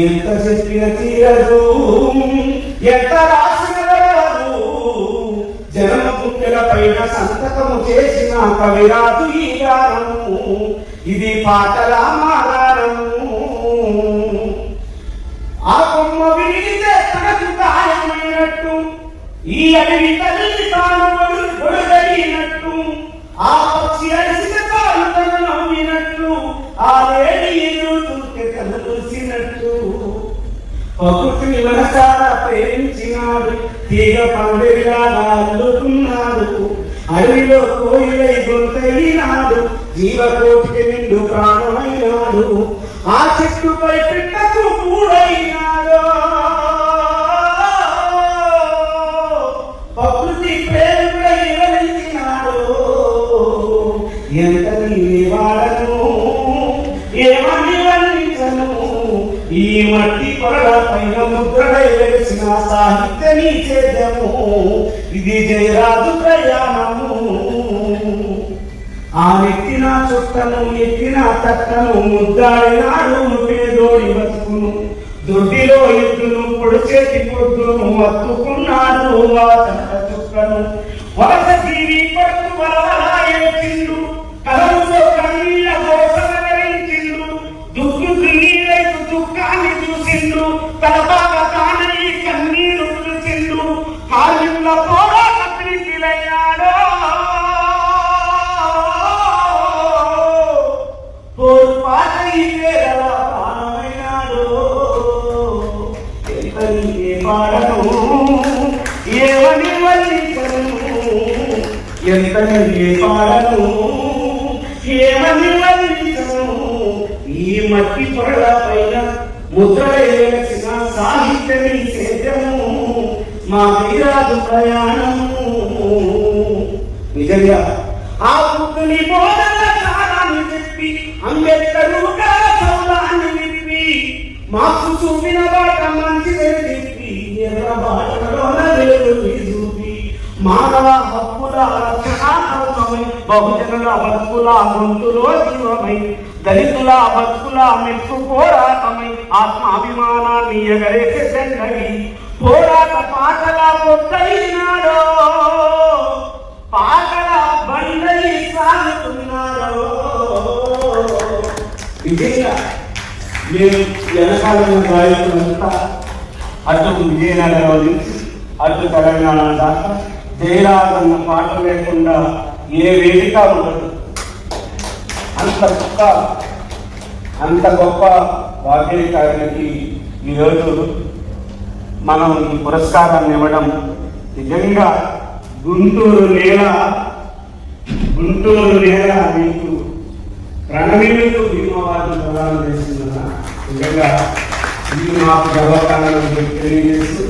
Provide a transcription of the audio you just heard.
ఎంత చెప్పిన తీరదు, ఎంత రాసిన జనమ పుట్టెల పైన సంతకము చేసిన కవిరాజు ఈ గానము. ఇది పాటల మాగానము. ఆ కొమ్మ విరిగితే తనకు గాయమైనట్టు, ఈ అడవి తల్లి తాను ఒడుగడినట్టు, ఆ పక్షి అడిసిన తాను తను నవ్వినట్టు, ఆ లేడి చూస్తే తను చూసినట్టు. ప్రకృతిని మనసారా ప్రేమించినాడు, తీగ పండుగలాగా అల్లుకున్నాడు. అడవిలో కోయిలై గొంతైనాడు, జీవకోటికి నిండు ప్రాణమైనాడు. ఆ చెట్టుపై పిట్టకు కూడైనాడు. ప్రకృతి ప్రేమికుడై వివరించినాడు. ఎంత వాడను ఏమని వర్ణించను, ఈ మట్టి పొరల పైన ముద్రడై వెలిసిన సాహిత్య నీ చేద్యము. ఇది జయరాజు ప్రయాణము. ఆ నెక్కిన చుట్టను ఎక్కిన తట్టను ముద్దాడినాడు పేదోడి బతుకును. దొడ్డిలో ఎద్దును పొడిచేటి పొద్దును మత్తుకున్నాడు ఆ చెట్ట చుక్కను. వలస జీవి పట్టు వలవలాయించిండు, కలముతో కన్నీళ్ళ కోసం వివరించిండు. దుఃఖుకు నీరైతు దుఃఖాన్ని చూసిండు, తన బాగా తానని కన్నీరు చూసిండు. కాళ్ళ పోరాట ప్రీతిలయ్యాడు. పాట ఈ పేరల ప్రాణమైనాడు. ఏ పాడను ఏమని వర్ణించను, ఎంత పాడను ఏమని వర్ణించను. ఈ మట్టి పొరల పైన ముద్ర వేసిన సాహిత్యమి సేద్యము. మా వీరాజు ప్రయాణము. నిజంగా ఆ బుద్ధుని బోధన చాలాన్ని చెప్పి, అంబేద్కరు సౌదాన్ని విప్పి, మాకు చూపిన బాట మంచిదని చెప్పి, ఎర్ర బాటలోన వెలుగు చూపి, మానవ హక్కుల రక్షణాత్మకమై, బహుజనుల బతుకుల గొంతులో జీవమై, దళితుల బతుకుల మెట్టు పోరాటమై, ఆత్మాభిమానాన్ని ఎగరేసే చెందగి పోరాట పాటల పొద్దైనాడో, పాటల బండై సాగుతున్నాడో. నిజంగా మేము వెనకాలన్న గాయకులంతా అటు విజయనగరం నుంచి అటు తెలంగాణ దాకా జయరాజన్న పాట లేకుండా ఏ వేదిక ఉండదు. అంత గొప్ప వాగ్గేయకారునికి ఈరోజు మనం ఈ పురస్కారాన్ని ఇవ్వడం నిజంగా గుంటూరు నేల మీకు ప్రణవీయులకు భీమవాదం ప్రదానం చేస్తున్నా. నిజంగా ఇది మాకు గర్వకారణం తెలియజేస్తూ